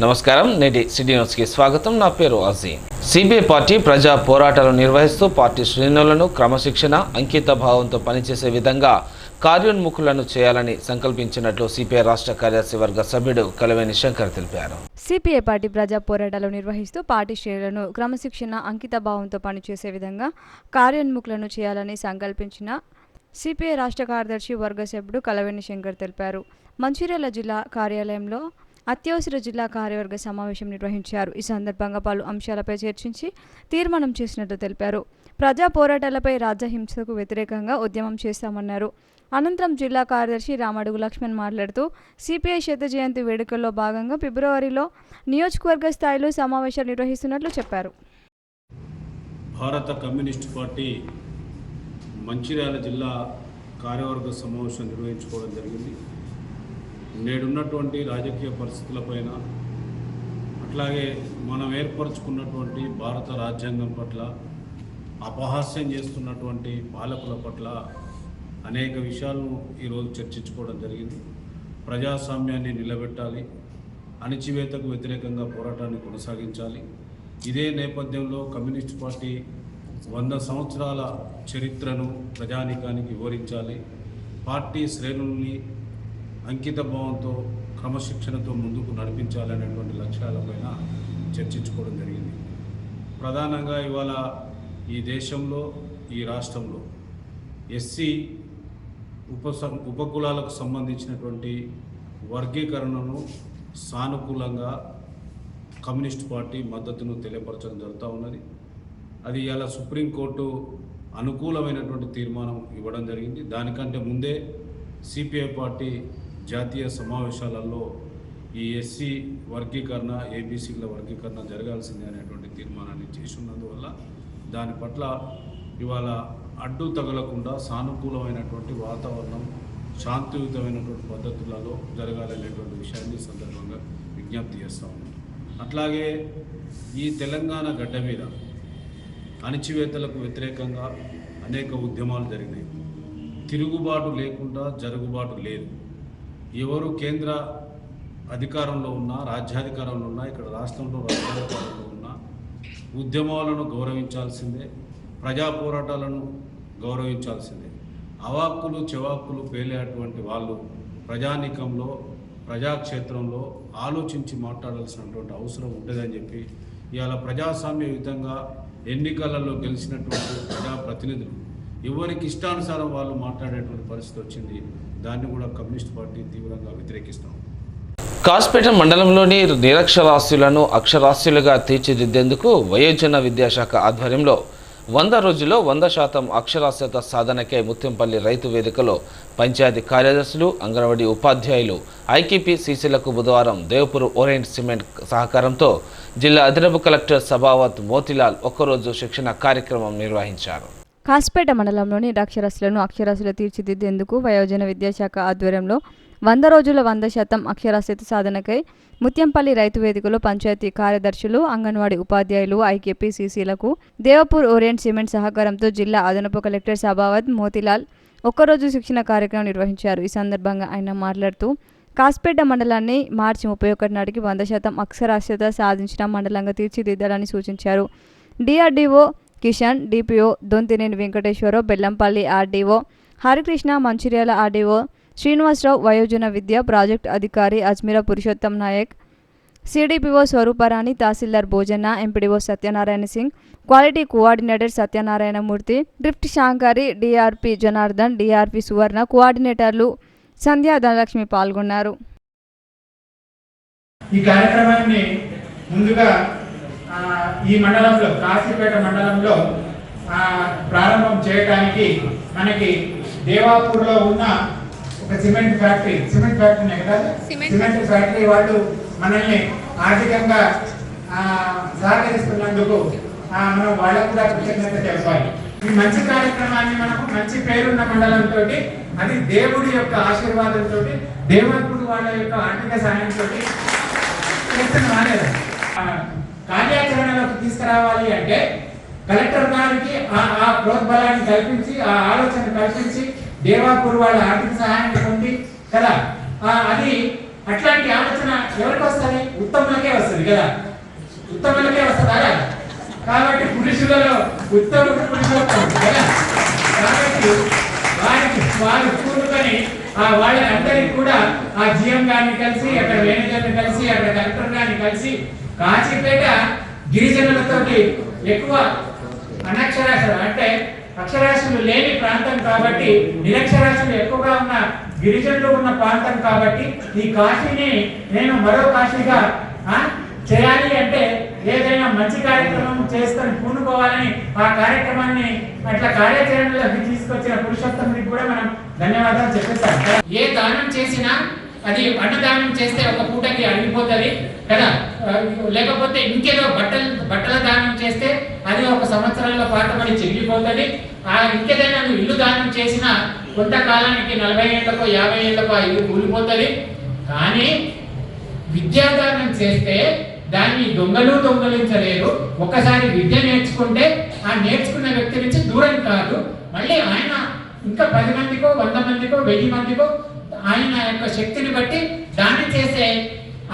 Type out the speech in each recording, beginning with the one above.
నమస్కారం, నేటి సిటీ న్యూస్కి స్వాగతం. నా పేరు అజీమ్. సిపిఐ పార్టీ ప్రజా పోరాటాలు నిర్వహిస్తూ పార్టీ శ్రేణులను క్రమశిక్షణ, అంకిత భావంతో పనిచేసే విధంగా కార్యోన్ముఖులను చేయాలని సంకల్పించినట్లు సిపిఐ రాష్ట్ర కార్యదర్శి వర్గ సభ్యుడు కలవేని శంకర్ తెలిపారు. సిపిఐ పార్టీ ప్రజా పోరాటాలు నిర్వహిస్తూ పార్టీ శ్రేణులను క్రమశిక్షణ, అంకిత భావంతో పనిచేసే విధంగా కార్యోన్ముఖులను చేయాలని సంకల్పించిన సిపిఐ రాష్ట్ర కార్యదర్శి వర్గ సభ్యుడు కలవేని శంకర్ తెలిపారు. మంచిర్యాల జిల్లా కార్యాలయంలో అత్యవసర జిల్లా కార్యవర్గ సమావేశం నిర్వహించారు. ఈ సందర్భంగా పలు అంశాలపై చర్చించి తీర్మానం చేసినట్లు తెలిపారు. ప్రజా పోరాటాలపై రాజ్యహింసకు వ్యతిరేకంగా ఉద్యమం చేస్తామన్నారు. అనంతరం జిల్లా కార్యదర్శి రామడుగు లక్ష్మణ్ మాట్లాడుతూ సిపిఐ శత జయంతి వేడుకల్లో భాగంగా ఫిబ్రవరిలో నియోజకవర్గ స్థాయిలో సమావేశాలు నిర్వహిస్తున్నట్లు చెప్పారు. భారత కమ్యూనిస్టు పార్టీ మంచిర్యాల జిల్లా కార్యవర్గ సమావేశం నిర్వహించుకోవడం జరిగింది. నేడున్నటువంటి రాజకీయ పరిస్థితులపైన, అట్లాగే మనం ఏర్పరచుకున్నటువంటి భారత రాజ్యాంగం పట్ల, అపహాస్యం చేస్తున్నటువంటి పాలకుల పట్ల అనేక విషయాలను ఈరోజు చర్చించుకోవడం జరిగింది. ప్రజాస్వామ్యాన్ని నిలబెట్టాలి, అణిచివేతకు వ్యతిరేకంగా పోరాటాన్ని కొనసాగించాలి. ఇదే నేపథ్యంలో కమ్యూనిస్ట్ పార్టీ 100 సంవత్సరాల చరిత్రను ప్రజానీకానికి వివరించాలి. పార్టీ శ్రేణుల్ని అంకిత భావంతో, క్రమశిక్షణతో ముందుకు నడిపించాలనేటువంటి లక్ష్యాలపైన చర్చించుకోవడం జరిగింది. ప్రధానంగా ఇవాళ ఈ దేశంలో, ఈ రాష్ట్రంలో ఎస్సీ ఉపకులాలకు సంబంధించినటువంటి వర్గీకరణను సానుకూలంగా కమ్యూనిస్ట్ పార్టీ మద్దతును తెలియపరచడం జరుగుతూ ఉన్నది. అది ఇలా సుప్రీంకోర్టు అనుకూలమైనటువంటి తీర్మానం ఇవ్వడం జరిగింది. దానికంటే ముందే సిపిఐ పార్టీ జాతీయ సమావేశాలలో ఈ ఎస్సీ వర్గీకరణ, ఏబీసీల వర్గీకరణ జరగాల్సిందే అనేటువంటి తీర్మానాన్ని చేస్తున్నందువల్ల దాని పట్ల ఇవాళ అడ్డు తగలకుండా సానుకూలమైనటువంటి వాతావరణం, శాంతియుతమైనటువంటి పద్ధతులలో జరగాలనేటువంటి విషయాన్ని సందర్భంగా విజ్ఞప్తి చేస్తూ ఉన్నాం. అట్లాగే ఈ తెలంగాణ గడ్డ మీద అణిచివేతలకు వ్యతిరేకంగా అనేక ఉద్యమాలు జరిగినాయి. తిరుగుబాటు లేకుండా జరుగుబాటు లేదు. ఎవరు కేంద్ర అధికారంలో ఉన్నా, రాజ్యాధికారంలో ఉన్నా, ఇక్కడ రాష్ట్రంలో రాజ్యాధికారంలో ఉన్నా ఉద్యమాలను గౌరవించాల్సిందే, ప్రజా పోరాటాలను గౌరవించాల్సిందే. అవాక్కులు చెవాక్కులు పేలేటువంటి వాళ్ళు ప్రజానీకంలో, ప్రజాక్షేత్రంలో ఆలోచించి మాట్లాడాల్సినటువంటి అవసరం ఉంటుందని చెప్పి ఇవాళ ప్రజాస్వామ్యయుతంగా ఎన్నికలలో గెలిచినటువంటి ప్రజాప్రతినిధులు ఎవరికి ఇష్టానుసారం వాళ్ళు మాట్లాడేటువంటి పరిస్థితి వచ్చింది. దాన్ని కూడా కమ్యూనిస్ట్ పార్టీ తీవ్రంగా వ్యతిరేకిస్తాం. కాస్పేట మండలంలోని నిరక్షరాస్యులను అక్షరాస్యులుగా తీర్చిదిద్దేందుకు వయోజన విద్యాశాఖ ఆధ్వర్యంలో 100 రోజుల్లో 100% అక్షరాస్యత సాధనకై ముత్యంపల్లి రైతు వేదికలో పంచాయతీ కార్యదర్శులు, అంగన్వాడీ ఉపాధ్యాయులు, ఐకేపీ సీసీలకు బుధవారం దేవపూర్ ఓరియంట్ సిమెంట్ సహకారంతో జిల్లా అదనపు కలెక్టర్ సబావత్ మోతిలాల్ ఒక్కరోజు శిక్షణ కార్యక్రమం నిర్వహించారు. కాస్పేట మండలంలోని నిరక్షరాస్యులను అక్షరాస్యులు తీర్చిదిద్దేందుకు వయోజన విద్యాశాఖ ఆధ్వర్యంలో 100 రోజుల 100% అక్షరాస్యత సాధనకై ముత్యంపల్లి రైతు వేదికలో పంచాయతీ కార్యదర్శులు, అంగన్వాడీ ఉపాధ్యాయులు, ఐకేపీ సీసీలకు దేవపూర్ ఓరియంట్ సిమెంట్ సహకారంతో జిల్లా అదనపు కలెక్టర్ సబావత్ మోతిలాల్ ఒక్కరోజు శిక్షణ కార్యక్రమం నిర్వహించారు. ఈ సందర్భంగా ఆయన మాట్లాడుతూ కాస్పేట మండలాన్ని మార్చి 31 నాటికి 100% అక్షరాస్యత సాధించిన మండలంగా తీర్చిదిద్దాలని సూచించారు. DRDO Kishan, DPO Dontineni Venkateswararao, Bellampalli RDO Harikrishna, Mancherial RDO Srinivasarao, వయోజన విద్య ప్రాజెక్ట్ అధికారి Ajmeera Purushottam Nayak, CDPO Swarooparani, tahsildar Bhojanna, MPDO Satyanarayana Singh, quality coordinator Satyanarayanamurthy, డ్రిఫ్ట్ శాంకారి, డిఆర్పి జనార్దన్, డిఆర్పి సువర్ణ, కోఆర్డినేటర్లు సంధ్యా ధనలక్ష్మి పాల్గొన్నారు. ఈ కార్యక్రమాన్ని ముందుగా ఈ మండలంలో, కాశీపేట మండలంలో ప్రారంభం చేయడానికి మనకి దేవాపూర్లో ఉన్న ఒక సిమెంట్ ఫ్యాక్టరీ కదా, సిమెంట్ ఫ్యాక్టరీ వాళ్ళు మనల్ని ఆర్థికంగా సహకరిస్తున్నందుకు మనం వాళ్ళకు కూడా కృతజ్ఞత తెలపాలి. ఈ మంచి కార్యక్రమాన్ని మనకు మంచి పేరున్న మండలంతో, అది దేవుడి యొక్క ఆశీర్వాదంతో, దేవాపూర్ వాళ్ళ యొక్క ఆర్థిక సాయంతో చేస్తున్న కార్యాచరణలోకి తీసుకురావాలి అంటే కలెక్టర్ గారికి ఆ ప్రోద్బలాన్ని కల్పించి, ఆ ఆలోచన కల్పించి దేవాపూర్ వాళ్ళ ఆర్థిక సహాయాన్ని పొంది కదా, అది అట్లాంటి ఆలోచన ఎవరికి వస్తుంది? ఉత్తములకే వస్తుంది కదా, ఉత్తములకే వస్తుందా? కాబట్టి పురుషులలో ఉత్తముడు పురుషోత్తముడు కదా. కాబట్టి వారు కూడుకొని వాళ్ళందరికీ కూడా ఆ జిఎం గారిని కలిసి, అక్కడ మేనేజర్ని కలిసి, అక్కడ కలెక్టర్ గారిని కలిసి, కాశీపేట గిరిజనులతోటి ఎక్కువ అనక్షరాస్యులు అంటే అక్షరాస్యులు లేని ప్రాంతం కాబట్టి, నిరక్షరాస్యులు ఎక్కువగా ఉన్న గిరిజనులు ఉన్న ప్రాంతం కాబట్టి ఈ కాశీని నేను మరో కాశీగా చేయాలి అంటే ఏదైనా మంచి కార్యక్రమం చేసుకొని పూనుకోవాలని ఆ కార్యక్రమాన్ని అట్లా కార్యాచరణలోకి తీసుకొచ్చిన పురుషోత్తమునికి కూడా మనం ధన్యవాదాలు చెప్పేస్తాం. ఏ దానం చేసినా అది అన్నదానం చేస్తే ఒక పూటకి అడిగిపోతుంది కదా, లేకపోతే ఇంకేదో బట్టల దానం చేస్తే అది ఒక సంవత్సరాల పాటుపడి చెల్లిపోతుంది. ఇంకేదైనా నువ్వు ఇల్లు దానం చేసినా కొంతకాలానికి 40 ఏళ్లకో 50 ఏళ్లకో ఆ ఇల్లు కూలిపోతుంది. కానీ విద్యాదానం చేస్తే దాన్ని దొంగలించలేరు. ఒక్కసారి విద్య నేర్చుకుంటే ఆ నేర్చుకున్న వ్యక్తి నుంచి దూరం కాదు, మళ్ళీ ఆయన ఇంకా 10 మందికో 100 మందికో 1000 మందికో ఆయన యొక్క శక్తిని బట్టి దానం చేసే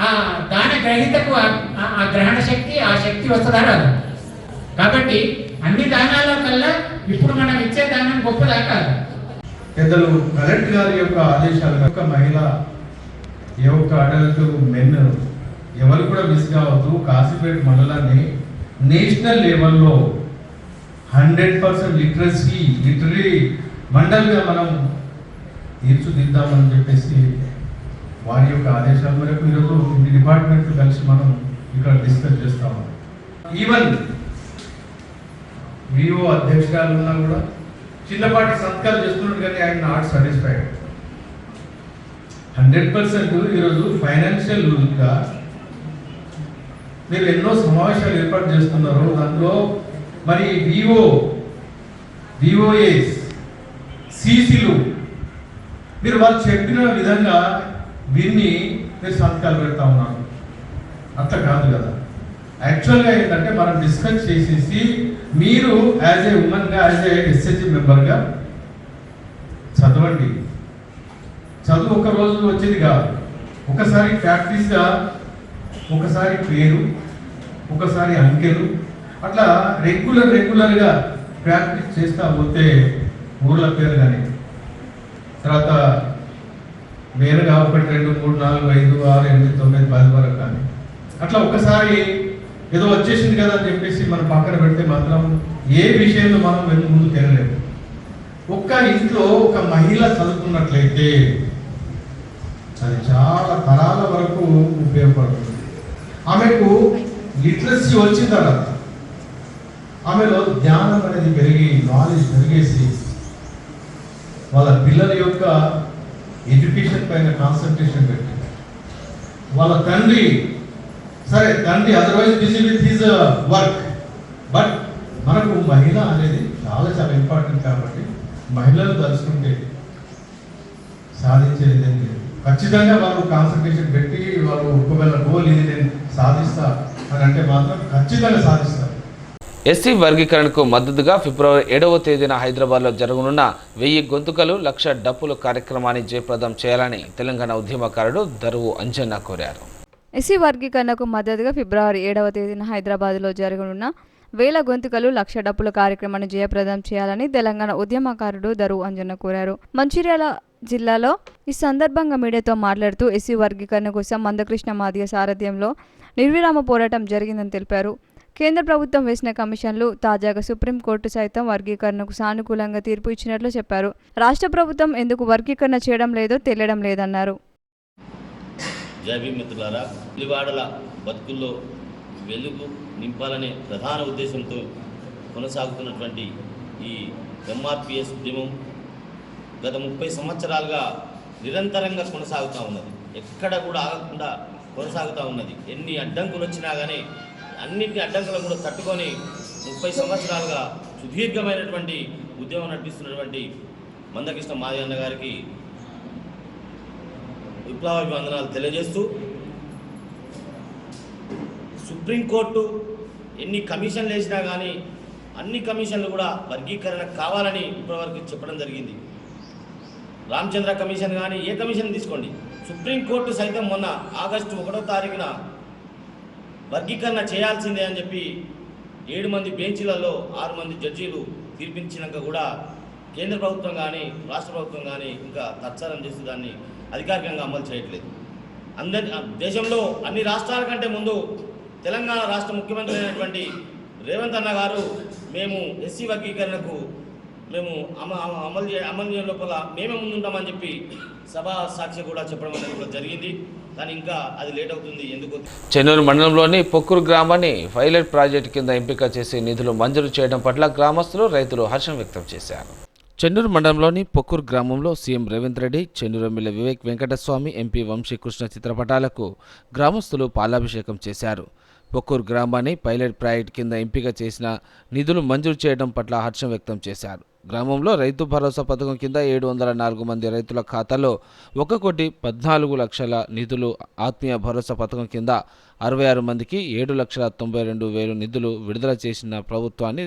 ఆ దాన గ్రహీతకు ఆ గ్రహణ శక్తి, ఆ శక్తి వస్తుందా రాదు. కాబట్టి అన్ని దానాల కల్లా ఇప్పుడు మనం ఇచ్చే దానం గొప్పదా కాదు. పెద్దలు కలెక్టర్ గారి యొక్క ఆదేశాలు యొక్క మహిళ యొక్క అడల్ట్ మెన్ ఎవరు కూడా మిస్ కావద్దు. కాశీపేట మండలాన్ని నేషనల్ లెవెల్లో 100% లిటరీ మండల్గా మనం తీర్చిదిద్దామని చెప్పేసి వారి యొక్క ఆదేశాల మేరకు ఈరోజు ఈ డిపార్ట్మెంట్ కలిసి మనం ఇక్కడ డిస్కస్ చేస్తాము. ఈవెన్ విఓ అధ్యక్షురాలు ఉన్నా కూడా చిన్నపాటి సంతకాలు చేస్తున్నట్టు కానీ ఆయన నాట్ సాటిస్ఫైడ్. 100% ఈరోజు ఫైనాన్షియల్గా మీరు ఎన్నో సమావేశాలు ఏర్పాటు చేస్తున్నారు. దాంట్లో మరి విఓఏస్ సిసిలు మీరు వాళ్ళు చెప్పిన విధంగా విన్ని మీరు సంతకాలు పెడతా ఉన్నారు. అట్లా కాదు కదా. యాక్చువల్గా ఏంటంటే మనం డిస్కస్ చేసేసి మీరు యాజ్ ఏ ఉమెన్గా, యాజ్ ఏ ఎస్హెచ్జి మెంబర్గా చదవండి. చదువు ఒక రోజు వచ్చేది కాదు. ఒకసారి ప్రాక్టీస్గా, ఒకసారి పేరు, ఒకసారి అంకెలు, అట్లా రెగ్యులర్గా ప్రాక్టీస్ చేస్తూ పోతే ఊర్ల పేరు కానీ తర్వాత వేరుగా 1 2 3 4 5 6 8 9 10 వరకు కానీ అట్లా ఒక్కసారి ఏదో వచ్చేసింది కదా అని చెప్పేసి మనం పక్కన పెడితే మాత్రం ఏ విషయంలో మనం ముందుకు వెళ్ళలేము. ఒక్క ఇంట్లో ఒక మహిళ చదువుకున్నట్లయితే అది చాలా తరాల వరకు ఉపయోగపడుతుంది. ఆమెకు లిటరసీ వచ్చిన తర్వాత ఆమెలో జ్ఞానం అనేది పెరిగి, నాలెడ్జ్ పెరిగేసి వాళ్ళ పిల్లల యొక్క ఎడ్యుకేషన్ పైన కాన్సన్ట్రేషన్ పెట్టి వాళ్ళ తండ్రి otherwise busy with his work, but మనకు మహిళ అనేది చాలా చాలా ఇంపార్టెంట్. కాబట్టి మహిళలు తలుచుకుంటే సాధించేది ఏం లేదు. ఖచ్చితంగా వాళ్ళు కాన్సన్ట్రేషన్ పెట్టి వాళ్ళు ఒకవేళ గోల్ ఇది నేను సాధిస్తా అని అంటే మాత్రం ఖచ్చితంగా సాధిస్తారు. ఎస్సీ వర్గీకరణకు మద్దతుగా ఫిబ్రవరి 7వ తేదీన హైదరాబాద్లో జరగనున్న 1000 గొంతుకలు 1,00,000 డప్పులు కార్యక్రమాన్ని జయప్రదం చేయాలని తెలంగాణ ఉద్యమకారుడు దరువు అంజన్న కోరారు. ఎస్సీ వర్గీకరణకు మద్దతుగా ఫిబ్రవరి 7వ తేదీన హైదరాబాద్లో జరగనున్న 1000 గొంతుకలు 1,00,000 డప్పుల కార్యక్రమాన్ని జయప్రదం చేయాలని తెలంగాణ ఉద్యమకారుడు దరువు అంజన్న కోరారు. మంచిర్యాల జిల్లాలో ఈ సందర్భంగా మీడియాతో మాట్లాడుతూ ఎస్సీ వర్గీకరణ కోసం మందకృష్ణ మాదిగ సారథ్యంలో నిర్విరామ పోరాటం జరిగిందని తెలిపారు. కేంద్ర ప్రభుత్వం వేసిన కమిషన్లు, తాజాగా సుప్రీంకోర్టు సైతం వర్గీకరణకు సానుకూలంగా తీర్పు ఇచ్చినట్లు చెప్పారు. రాష్ట్ర ప్రభుత్వం ఎందుకు వర్గీకరణ చేయడం లేదో తెలియడం లేదన్నారు. మిత్రులారా, పులివాడల బతుకుల్లో వెలుగు నింపాలనే ప్రధాన ఉద్దేశంతో కొనసాగుతున్నటువంటి ఈ ఎంఆర్పిఎస్ ఉద్యమం గత 30 సంవత్సరాలుగా నిరంతరంగా కొనసాగుతూ ఉన్నది. ఎక్కడ కూడా ఆగకుండా కొనసాగుతూ ఉన్నది. ఎన్ని అడ్డంకులు వచ్చినా కానీ అన్నింటి అడ్డంకులను కూడా తట్టుకొని 30 సంవత్సరాలుగా సుదీర్ఘమైనటువంటి ఉద్యమం నడిపిస్తున్నటువంటి మందకృష్ణ మాదిగన్న గారికి విప్లవాభివందనాలు తెలియజేస్తూ, సుప్రీంకోర్టు ఎన్ని కమిషన్లు వేసినా కానీ అన్ని కమిషన్లు కూడా వర్గీకరణ కావాలని ఇప్పటివరకు చెప్పడం జరిగింది. రామచంద్ర కమిషన్ కానీ ఏ కమిషన్ తీసుకోండి, సుప్రీంకోర్టు సైతం మొన్న ఆగస్టు 1వ తారీఖున వర్గీకరణ చేయాల్సిందే అని చెప్పి 7 మంది బెంచీలలో 6 మంది జడ్జీలు తీర్పించినాక కూడా కేంద్ర ప్రభుత్వం కానీ రాష్ట్ర ప్రభుత్వం కానీ ఇంకా తత్సరం చేసి దాన్ని అధికారికంగా అమలు చేయట్లేదు. దేశంలో అన్ని రాష్ట్రాల కంటే ముందు తెలంగాణ రాష్ట్ర ముఖ్యమంత్రి అయినటువంటి రేవంత్ అన్న గారు మేము ఎస్సీ వర్గీకరణకు మేము అమలు చేయ లోపల మేమే ముందుంటామని చెప్పి సభా సాక్షి కూడా చెప్పడం అనేది కూడా జరిగింది. కానీ ఇంకా అది లేట్ అవుతుంది. ఎందుకు? చెన్నూరు మండలంలోని పొక్కూరు గ్రామాన్ని పైలట్ ప్రాజెక్టు కింద ఎంపిక చేసి నిధులు మంజూరు చేయడం పట్ల గ్రామస్తులు రైతులు హర్షం వ్యక్తం చేశారు. చెన్నూరు మండలంలోని పొక్కూరు గ్రామంలో CM Revanth Reddy, Chennur MLA Vivek Venkataswamy, MP Vamshikrishna చిత్రపటాలకు గ్రామస్తులు పాలాభిషేకం చేశారు. పొక్కూరు గ్రామాన్ని పైలట్ ప్రాజెక్టు కింద ఎంపిక చేసిన నిధులు మంజూరు చేయడం పట్ల హర్షం వ్యక్తం చేశారు. గ్రామంలో రైతు భరోసా పథకం కింద 704 మంది రైతుల ఖాతాలో 1,14,00,000 నిధులు, ఆత్మీయ భరోసా పథకం కింద 66 మందికి 7,92,000 నిధులు విడుదల చేసిన ప్రభుత్వాన్ని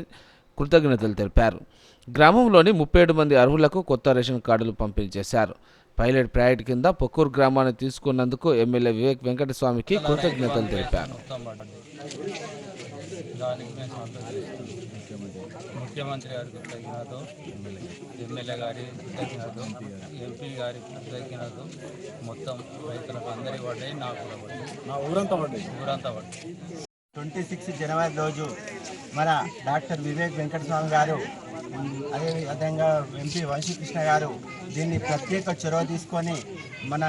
కృతజ్ఞతలు తెలిపారు. గ్రామంలోని 37 మంది అర్హులకు కొత్త రేషన్ కార్డులు పంపిణీ చేశారు. పైలట్ ప్రాజెక్టు కింద పొక్కూరు గ్రామాన్ని తీసుకున్నందుకు ఎమ్మెల్యే వివేక్ వెంకటస్వామికి కృతజ్ఞతలు తెలిపారు. ముఖ్యమంత్రి గారి కృతజ్ఞత, ఎమ్మెల్యే గారి కృతజ్ఞత, ఎంపీ గారి కృతజ్ఞత, మొత్తం రైతులకు అందరి పడ్డాయి, నాకు కూడా పడ్డాయి, నా ఊరంతా పడ్డాయి. 26 జనవరి రోజు మన డాక్టర్ వివేక్ వెంకటస్వామి గారు, అదేవిధంగా ఎంపీ వంశీకృష్ణ గారు దీన్ని ప్రత్యేక చొరవ తీసుకొని మన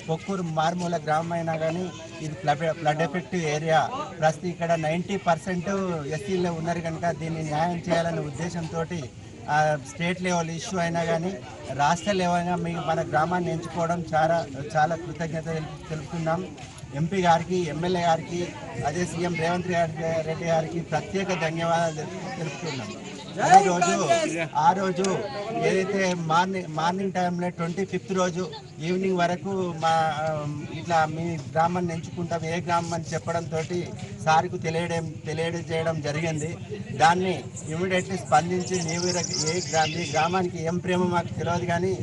పొక్కూరు మారుమూల గ్రామం అయినా కానీ ఇది ఫ్లడ్ ఎఫెక్టివ్ ఏరియా, ప్రస్తుతం ఇక్కడ 90% ఎస్సీలో ఉన్నారు కనుక దీన్ని న్యాయం చేయాలనే ఉద్దేశంతో స్టేట్ లెవెల్ ఇష్యూ అయినా కానీ రాష్ట్ర లెవెల్గా మన గ్రామాన్ని ఎంచుకోవడం చాలా కృతజ్ఞత తెలుపుతున్నాం. ఎంపీ గారికి, ఎమ్మెల్యే గారికి, అదే సీఎం రేవంత్ రెడ్డి గారికి ప్రత్యేక ధన్యవాదాలు తెలుపుతున్నాం. ఆ రోజు ఏదైతే మార్నింగ్ టైంలో 25th రోజు ఈవినింగ్ వరకు ఇట్లా మీ గ్రామాన్ని ఎంచుకుంటాం, ఏ గ్రామం అని చెప్పడంతో సార్కు తెలియజేయడం జరిగింది. దాన్ని ఇమీడియట్లీ స్పందించి మీ గ్రామానికి ఏం ప్రేమ మాకు తెలియదు కానీ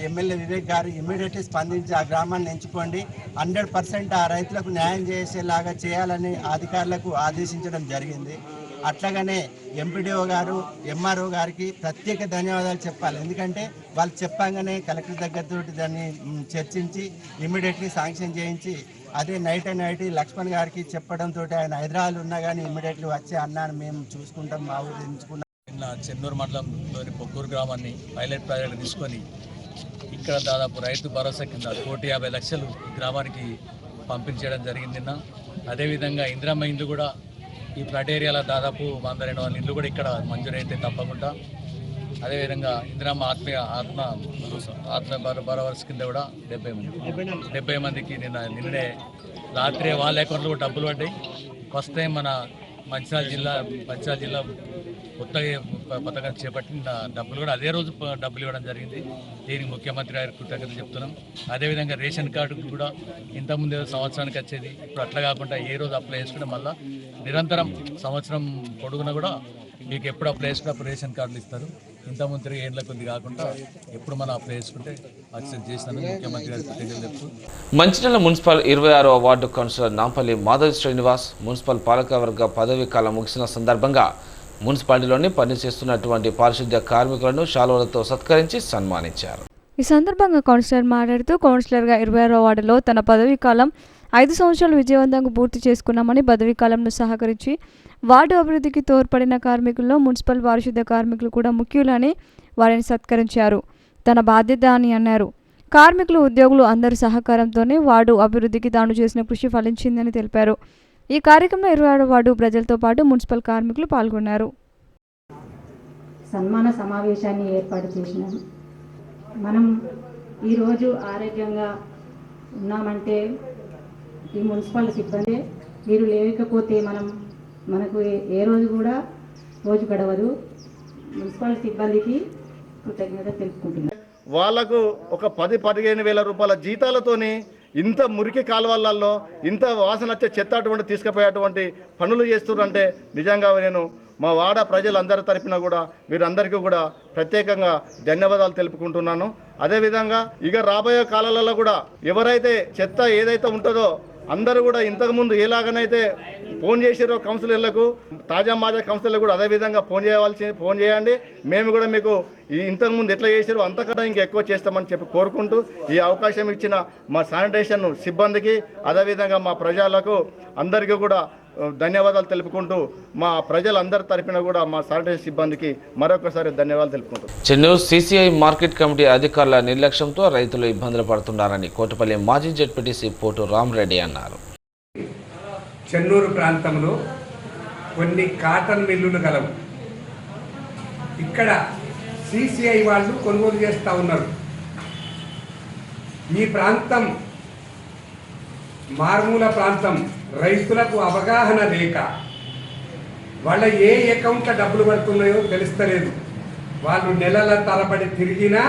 ఎమ్మెల్యే వివేక్ గారు ఇమీడియట్లీ స్పందించి ఆ గ్రామాన్ని ఎంచుకోండి, 100% ఆ రైతులకు న్యాయం చేసేలాగా చేయాలని అధికారులకు ఆదేశించడం జరిగింది. అట్లాగనే ఎంపీడీఓ గారు, ఎంఆర్ఓ గారికి ప్రత్యేక ధన్యవాదాలు చెప్పాలి. ఎందుకంటే వాళ్ళు చెప్పంగానే కలెక్టర్ దగ్గరతో దాన్ని చర్చించి ఇమీడియట్లీ శాంక్షన్ చేయించి, అదే నైట్ లక్ష్మణ్ గారికి చెప్పడంతో ఆయన హైదరాబాద్ ఉన్నా కానీ ఇమీడియట్లీ వచ్చి అన్నాను మేము చూసుకుంటాం, మా ఊరు ఎంచుకున్నాం. నిన్న చెన్నూరు మండలంలోని పొక్కూరు గ్రామాన్ని పైలట్ ప్రాజెక్టు తీసుకొని ఇక్కడ దాదాపు రైతు భరోసా కింద 1,50,00,000 గ్రామానికి పంపిణీ చేయడం జరిగింది. నిన్న అదేవిధంగా ఇందిరమ్మ ఇండ్లు కూడా ఈ ఫ్లడ్ ఏరియాలో దాదాపు 100-200 ఇండ్లు కూడా ఇక్కడ మంజూరైతే తప్పకుండా. అదేవిధంగా ఇందిరమ్మ ఆత్మ భరోసా కింద కూడా 70 మందికి నిన్నే రాత్రి వాళ్ళ అకౌంట్లో డబ్బులు పడ్డాయి. ఫస్ట్ టైం మన మంచిర్యాల జిల్లా కొత్తగా పథకం చేపట్టిన డబ్బులు కూడా అదే రోజు డబ్బులు ఇవ్వడం జరిగింది. దీనికి ముఖ్యమంత్రి గారికి కృతజ్ఞతలు చెప్తున్నాం. అదేవిధంగా రేషన్ కార్డుకు కూడా ఇంతకుముందు సంవత్సరానికి వచ్చేది, ఇప్పుడు అట్లా కాకుండా ఏ రోజు అప్లై చేసుకుంటే మళ్ళీ నిరంతరం సంవత్సరం పొడుగున కూడా మీకు ఎప్పుడు అప్లై చేసుకుంటే అప్పుడు రేషన్ కార్డులు ఇస్తారు. ఇంతకుముందు ఏళ్ళ కొద్ది కాకుండా ఎప్పుడు మనం అప్లై చేసుకుంటే యాక్సెప్ట్ చేస్తాను. ముఖ్యమంత్రి గారికి కృతజ్ఞతలు చెప్తూ మంచిర్యాల మున్సిపల్ 26వ ward councillor Nampally Madhavi Srinivas municipal పాలకవర్గ పదవీ కాలం ముగిసిన సందర్భంగా మున్సిపాలిటీలోని పనిచేస్తున్నటువంటి పారిశుద్ధ్య కార్మికులను శాలువలతో సత్కరించి సన్మానించారు. ఈ సందర్భంగా కౌన్సిలర్ మాట్లాడుతూ కౌన్సిలర్గా 26వ వార్డులో తన పదవీ కాలం 5 సంవత్సరాలు విజయవంతంగా పూర్తి చేసుకున్నామని, పదవీ కాలంను సహకరించి వార్డు అభివృద్ధికి తోడ్పడిన కార్మికుల్లో మున్సిపల్ పారిశుద్ధ్య కార్మికులు కూడా ముఖ్యులని వారిని సత్కరించారు. తన బాధ్యత అని అన్నారు. కార్మికులు, ఉద్యోగులు అందరి సహకారంతోనే వార్డు అభివృద్ధికి తాను చేసిన కృషి ఫలించిందని తెలిపారు. ఈ కార్యక్రమంలో 26వ వార్డు ప్రజలతో పాటు మున్సిపల్ కార్మికులు పాల్గొన్నారు. సన్మాన సమావేశాన్ని ఏర్పాటు చేసినాము. మనం ఈరోజు ఆరోగ్యంగా ఉన్నామంటే ఈ మున్సిపల్ సిబ్బంది, మీరు లేకపోతే మనకు ఏ రోజు కూడా రోజు గడవదు. మున్సిపల్ సిబ్బందికి కృతజ్ఞత తెలుపుకుంటున్నాను. వాళ్లకు ఒక 10-15 వేల రూపాయల జీతాలతోని ఇంత మురికి కాలువలలో ఇంత వాసన వచ్చే చెత్త అటువంటి తీసుకుపోయేటువంటి పనులు చేస్తున్నారంటే నిజంగా నేను మా వాడ ప్రజలందరి తరపున కూడా వీరందరికీ కూడా ప్రత్యేకంగా ధన్యవాదాలు తెలుపుకుంటున్నాను. అదేవిధంగా ఇక రాబోయే కాలాలలో కూడా ఎవరైతే చెత్త ఏదైతే ఉంటుందో అందరూ కూడా ఇంతకుముందు ఎలాగనైతే ఫోన్ చేసారో కౌన్సిలర్లకు, తాజా మాజా కౌన్సిలర్లకు కూడా అదేవిధంగా ఫోన్ చేయండి. మేము కూడా మీకు ఇంతకుముందు ఎట్లా చేసారో అంతకన్నా ఇంకా ఎక్కువ చేస్తామని చెప్పి కోరుకుంటూ ఈ అవకాశం ఇచ్చిన మా శానిటేషన్ సిబ్బందికి, అదేవిధంగా మా ప్రజలకు అందరికీ కూడా ధన్యవాదాలు తెలుపుకుంటూ మా ప్రజలందరి తరపున కూడా మా శానిటేషన్ సిబ్బందికి మరొకసారి ధన్యవాదాలు తెలుపుకుంటూ చెన్నూరు సిసిఐ మార్కెట్ కమిటీ అధికారుల నిర్లక్ష్యంతో రైతులు ఇబ్బందులు పడుతున్నారని కోటపల్లి మాజీ జెడ్పీటీసీ పోటు రామరెడ్డి అన్నారు. చెన్నూరు ప్రాంతంలో కొన్ని కాటన్ మిల్లులు గలవు. ఇక్కడ సిసిఐ వాళ్ళు కొనుగోలు చేస్తూ ఉన్నారు. ఈ ప్రాంతం మారుమూల ప్రాంతం, రైతులకు అవగాహన లేక వాళ్ళ ఏ అకౌంట్లో డబ్బులు పడుతున్నాయో తెలుస్తలేదు. వాళ్ళు నెలల తరబడి తిరిగినా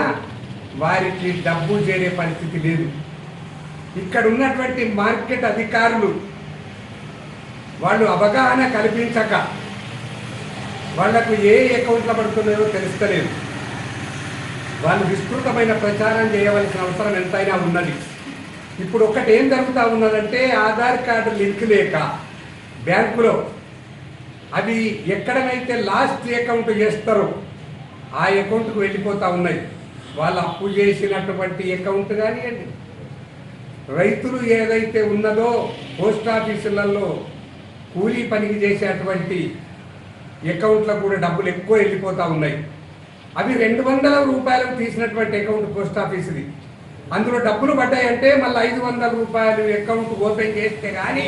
వారికి డబ్బు చేరే పరిస్థితి లేదు. ఇక్కడ ఉన్నటువంటి మార్కెట్ అధికారులు వాళ్ళు అవగాహన కల్పించక వాళ్లకు ఏ అకౌంట్లో పడుతున్నాయో తెలుస్తలేదు. వాళ్ళు విస్తృతమైన ప్రచారం చేయవలసిన అవసరం ఎంతైనా ఉన్నది. ఇప్పుడు ఒకటి ఏం జరుగుతూ ఉన్నదంటే ఆధార్ కార్డు లింక్ లేక బ్యాంకులో అవి ఎక్కడైతే లాస్ట్ అకౌంట్ చేస్తారో ఆ అకౌంట్కు వెళ్ళిపోతూ ఉన్నాయి. వాళ్ళు అప్పు చేసినటువంటి అకౌంట్ కానివ్వండి, రైతులు ఏదైతే ఉన్నదో పోస్ట్ ఆఫీసులలో కూలీ పనికి చేసేటువంటి అకౌంట్లకు కూడా డబ్బులు ఎక్కువ వెళ్ళిపోతూ ఉన్నాయి. అవి 200 రూపాయలకు తీసినటువంటి అకౌంట్ పోస్ట్ ఆఫీసుది. అందులో డబ్బులు పడ్డాయంటే మళ్ళీ 500 రూపాయలు అకౌంట్ ఓపెన్ చేస్తే కానీ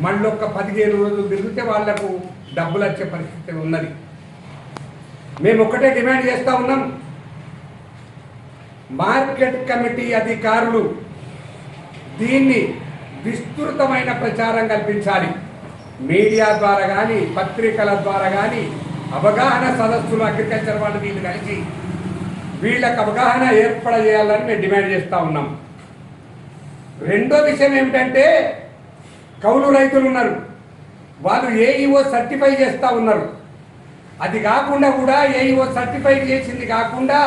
మళ్ళీ ఒక 15 రోజులు తిరిగితే వాళ్లకు డబ్బులు వచ్చే పరిస్థితి ఉన్నది. మేము ఒకటే డిమాండ్ చేస్తూ ఉన్నాం, మార్కెట్ కమిటీ అధికారులు దీన్ని విస్తృతమైన ప్రచారం కల్పించాలి. మీడియా ద్వారా కానీ, పత్రికల ద్వారా కానీ, అవగాహన సదస్సులు అగ్రికల్చర్ వాళ్ళు వీళ్ళు కలిసి వీళ్ళకి అవగాహన ఏర్పడజేయాలని మేము డిమాండ్ చేస్తూ ఉన్నాం. రెండో విషయం ఏమిటంటే కౌలు రైతులు ఉన్నారు, వాళ్ళు ఏఈఓ సర్టిఫై చేస్తూ ఉన్నారు. అది కాకుండా కూడా ఏఈఓ సర్టిఫై చేసింది కాకుండా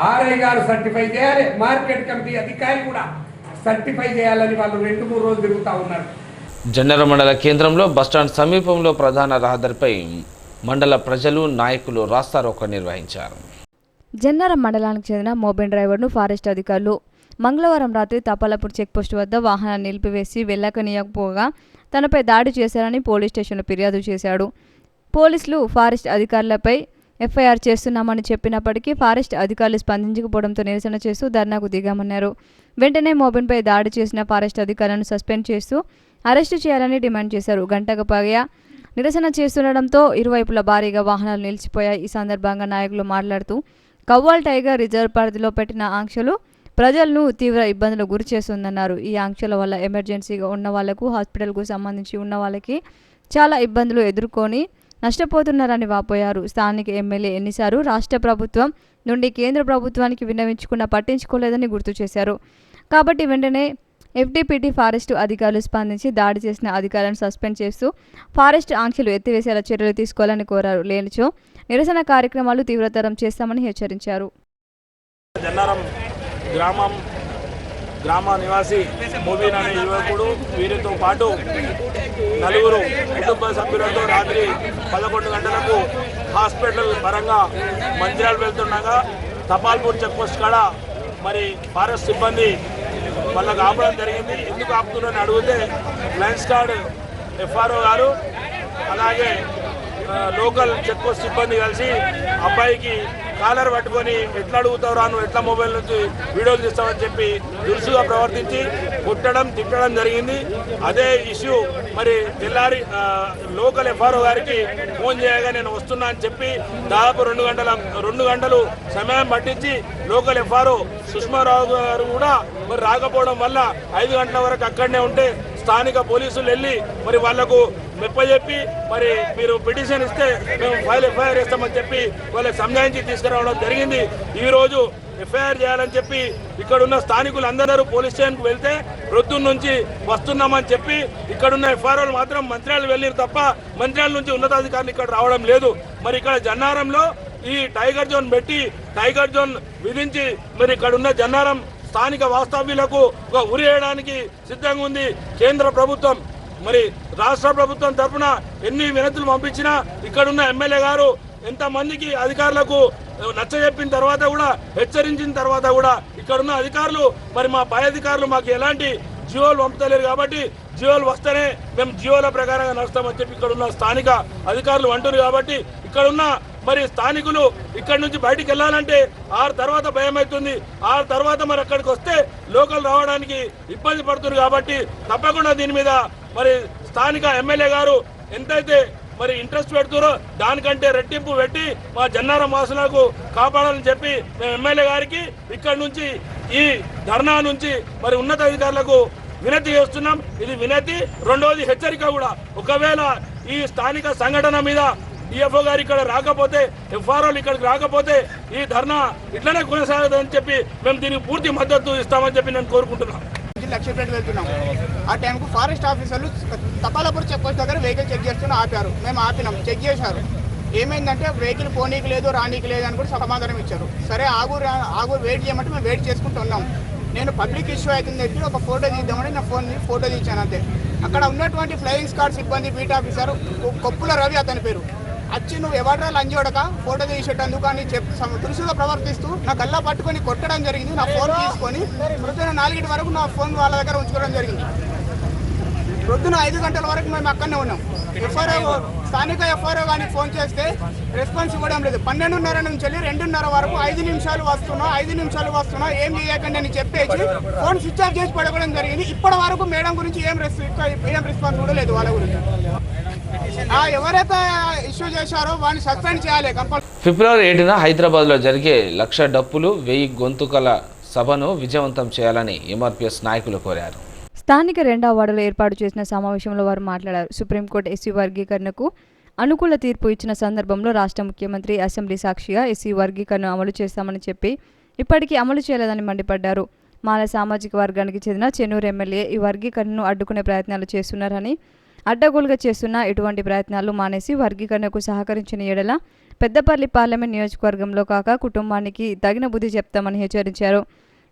ఆర్ఐ గారు సర్టిఫై చేయాలి, మార్కెట్ కమిటీ అధికారి కూడా సర్టిఫై చేయాలని వాళ్ళు 2-3 రోజులు తిరుగుతూ ఉన్నారు. జన్నర మండల కేంద్రంలో బస్టాండ్ సమీపంలో ప్రధాన రహదారిపై మండల ప్రజలు, నాయకులు రాస్తారోకో నిర్వహించారు. జన్నర మండలానికి చెందిన మోబైల్ డ్రైవర్ను ఫారెస్ట్ అధికారులు మంగళవారం రాత్రి తపాలపూర్ చెక్పోస్టు వద్ద వాహనాన్ని నిలిపివేసి వెళ్ళకనీయకపోగా తనపై దాడి చేశారని పోలీస్ స్టేషన్లో ఫిర్యాదు చేశాడు. పోలీసులు ఫారెస్ట్ అధికారులపై ఎఫ్ఐఆర్ చేస్తున్నామని చెప్పినప్పటికీ ఫారెస్ట్ అధికారులు స్పందించకపోవడంతో నిరసన చేస్తూ ధర్నాకు దిగామన్నారు. వెంటనే మోబిన్పై దాడి చేసిన ఫారెస్ట్ అధికారులను సస్పెండ్ చేస్తూ అరెస్టు చేయాలని డిమాండ్ చేశారు. గంటకు పైగా నిరసన చేస్తుండడంతో ఇరువైపుల భారీగా వాహనాలు నిలిచిపోయాయి. ఈ సందర్భంగా నాయకులు మాట్లాడుతూ కవ్వాల్ టైగర్ రిజర్వ్ పరిధిలో పెట్టిన ఆంక్షలు ప్రజలను తీవ్ర ఇబ్బందులకు గురి చేస్తుందన్నారు. ఈ ఆంక్షల వల్ల ఎమర్జెన్సీగా ఉన్న వాళ్లకు, హాస్పిటల్కు సంబంధించి ఉన్న వాళ్ళకి చాలా ఇబ్బందులు ఎదుర్కొని నష్టపోతున్నారని వాపోయారు. స్థానిక ఎమ్మెల్యే ఎన్నిసార్లు రాష్ట్ర ప్రభుత్వం నుండి కేంద్ర ప్రభుత్వానికి విన్నవించుకున్నా పట్టించుకోలేదని గుర్తు చేశారు. కాబట్టి వెంటనే ఎఫ్డిపిటి ఫారెస్టు అధికారులు స్పందించి దాడి చేసిన అధికారులను సస్పెండ్ చేస్తూ ఫారెస్ట్ ఆంక్షలు ఎత్తివేసేలా చర్యలు తీసుకోవాలని కోరారు. లేనిచో నిరసన కార్యక్రమాలు తీవ్రతరం చేస్తామని హెచ్చరించారు. జన్నారం గ్రామ నివాసి మోబిన్ అనే యువకుడు, వీరితో పాటు 4 కుటుంబ సభ్యులతో రాత్రి 11 గంటలకు హాస్పిటల్ పరంగా మంచిర్యాల వెళ్తుండగా తపాల్పూర్ చెక్పోస్ట్ కాడ మరి ఫారెస్ట్ సిబ్బంది వాళ్ళకు ఆపడం జరిగింది. ఎందుకు ఆపుతున్నారని అడిగితే లయన్స్ గార్డ్ ఎఫ్ఆర్ఓ గారు అలాగే లోకల్ చెక్పోస్ట్ సిబ్బంది కలిసి అబ్బాయికి కాలర్ పట్టుకొని ఎట్లా అడుగుతావురా, నువ్వు ఎట్లా మొబైల్ నుంచి వీడియోలు తీస్తావని చెప్పి దురుసుగా ప్రవర్తించి కొట్టడం, తిట్టడం జరిగింది. అదే ఇష్యూ మరి తెల్లారి లోకల్ ఎఫ్ఆర్ఓ గారికి ఫోన్ చేయగా నేను వస్తున్నా అని చెప్పి దాదాపు 2 గంటలు సమయం పట్టించి లోకల్ ఎఫ్ఆర్ఓ సుష్మారావు గారు కూడా మరి రాకపోవడం వల్ల 5 గంటల వరకు అక్కడనే ఉంటే స్థానిక పోలీసులు వెళ్ళి మరి వాళ్లకు మెప్పచెప్పి మరి మీరు పిటిషన్ ఇస్తే మేము ఎఫ్ఐఆర్ చేస్తామని చెప్పి వాళ్ళకి సంజాయించి తీసుకురావడం జరిగింది. ఈరోజు ఎఫ్ఐఆర్ చేయాలని చెప్పి ఇక్కడున్న స్థానికులు అందరూ పోలీస్ స్టేషన్కు వెళ్తే రొద్దున్న నుంచి వస్తున్నామని చెప్పి ఇక్కడున్న ఎఫ్ఆర్ఓలు మాత్రం మంత్రాలు వెళ్ళారు తప్ప మంత్రాల నుంచి ఉన్నతాధికారులు ఇక్కడ రావడం లేదు. మరి ఇక్కడ జన్నారంలో ఈ టైగర్ జోన్ పెట్టి టైగర్ జోన్ విధించి మరి ఇక్కడ ఉన్న జన్నారం స్థానిక వాస్తవ్యులకు ఒక ఉరి వేయడానికి సిద్ధంగా ఉంది కేంద్ర ప్రభుత్వం. మరి రాష్ట్ర ప్రభుత్వం తరఫున ఎన్ని వినతులు పంపించినా ఇక్కడున్న ఎమ్మెల్యే గారు ఎంతమందికి అధికారులకు నచ్చజెప్పిన తర్వాత కూడా, హెచ్చరించిన తర్వాత కూడా ఇక్కడున్న అధికారులు మరి మా పై అధికారులు మాకు ఎలాంటి జియోలు పంపుతలేరు కాబట్టి జియోలు వస్తేనే మేము జియోల ప్రకారంగా నడుస్తామని చెప్పి ఇక్కడున్న స్థానిక అధికారులు అంటున్నారు. కాబట్టి ఇక్కడున్న మరి స్థానికులు ఇక్కడి నుంచి బయటికి వెళ్ళాలంటే 6 తర్వాత భయం అవుతుంది. 6 తర్వాత మరి అక్కడికి వస్తే లోకల్ రావడానికి ఇబ్బంది పడుతుంది. కాబట్టి తప్పకుండా దీని మీద మరి స్థానిక ఎమ్మెల్యే గారు ఎంతైతే మరి ఇంట్రెస్ట్ పెడుతురో దానికంటే రెట్టింపు పెట్టి మా జన్నారం వాసులకు కాపాడాలని చెప్పి మేము ఎమ్మెల్యే గారికి ఇక్కడ నుంచి ఈ ధర్నా నుంచి మరి ఉన్నతాధికారులకు వినతి చేస్తున్నాం. ఇది వినతి, రెండవది హెచ్చరిక కూడా. ఒకవేళ ఈ స్థానిక సంఘటన మీద డిఎఫ్ఓ గారు ఇక్కడ రాకపోతే, ఎఫ్ఆర్ఓలు ఇక్కడికి రాకపోతే ఈ ధర్నా ఇట్లనే కొనసాగదని చెప్పి మేము దీనికి పూర్తి మద్దతు ఇస్తామని చెప్పి నేను కోరుకుంటున్నాను. లక్ష్మీపేట వెళ్తున్నాం. ఆ టైంకు ఫారెస్ట్ ఆఫీసర్లు తపాలాపూర్ చెక్ పోస్ట్ దగ్గర వెహికల్ చెక్ చేస్తున్నా ఆపారు. మేము ఆపినాం, చెక్ చేశారు. ఏమైందంటే వెహికల్ పోనీకి లేదు, రానీకి లేదు అని కూడా సమాధానం ఇచ్చారు. సరే ఆగు వెయిట్ చేయమంటే మేము వెయిట్ చేసుకుంటున్నాం. నేను పబ్లిక్ ఇష్యూ అవుతుంది చెప్పి ఒక ఫోటో తీద్దామని నా ఫోటో తీశాను అంతే. అక్కడ ఉన్నటువంటి ఫ్లయింగ్ స్క్వాడ్ సిబ్బంది బీట్ ఆఫీసర్ కొప్పుల రవి అతని పేరు వచ్చి, నువ్వు ఎవడరా లంజోడక ఫోటో తీసేటందుకు అని చెప్పి దురుసుగా ప్రవర్తిస్తూ నా గల్లా పట్టుకొని కొట్టడం జరిగింది. నా ఫోన్ తీసుకొని ప్రొద్దున 4 వరకు నా ఫోన్ వాళ్ళ దగ్గర ఉంచుకోవడం జరిగింది. ప్రొద్దున 5 గంటల వరకు మేము అక్కడనే ఉన్నాం. స్థానిక ఎఫ్ఆర్ఓ కానీ ఫోన్ చేస్తే రెస్పాన్స్ ఇవ్వడం లేదు. 12:30 నుంచి 2:30 వరకు 5 నిమిషాలు వస్తున్నా ఏం చేయకండి అని చెప్పేసి ఫోన్ స్విచ్ ఆఫ్ చేసి పడగడం జరిగింది. ఇప్పటి వరకు మేడం గురించి ఏం రెస్పాన్స్ కూడా లేదు. వాళ్ళ గురించి ఎవరైతే ఇష్యూ చేశారో వాడిని సస్పెండ్ చేయాలి కంపల్సరీ. ఫిబ్రవరి 7న హైదరాబాద్లో జరిగే 1,00,000 డప్పులు 1000 గొంతుకల సభను విజయవంతం చేయాలని ఎంఆర్పీఎస్ నాయకులు కోరారు. స్థానిక 2వ వార్డులో ఏర్పాటు చేసిన సమావేశంలో వారు మాట్లాడారు. సుప్రీంకోర్టు ఎస్సీ వర్గీకరణకు అనుకూల తీర్పు ఇచ్చిన సందర్భంలో రాష్ట్ర ముఖ్యమంత్రి అసెంబ్లీ సాక్షిగా ఎస్సీ వర్గీకరణ అమలు చేస్తామని చెప్పి ఇప్పటికీ అమలు చేయలేదని మండిపడ్డారు. మాల సామాజిక వర్గానికి చెందిన చెన్నూరు ఎమ్మెల్యే ఈ వర్గీకరణను అడ్డుకునే ప్రయత్నాలు చేస్తున్నారని, అడ్డగోలుగా చేస్తున్న ఎటువంటి ప్రయత్నాలు మానేసి వర్గీకరణకు సహకరించిన ఎడల పెద్దపల్లి పార్లమెంట్ నియోజకవర్గంలో కాక కుటుంబానికి తగిన బుద్ధి చెప్తామని హెచ్చరించారు.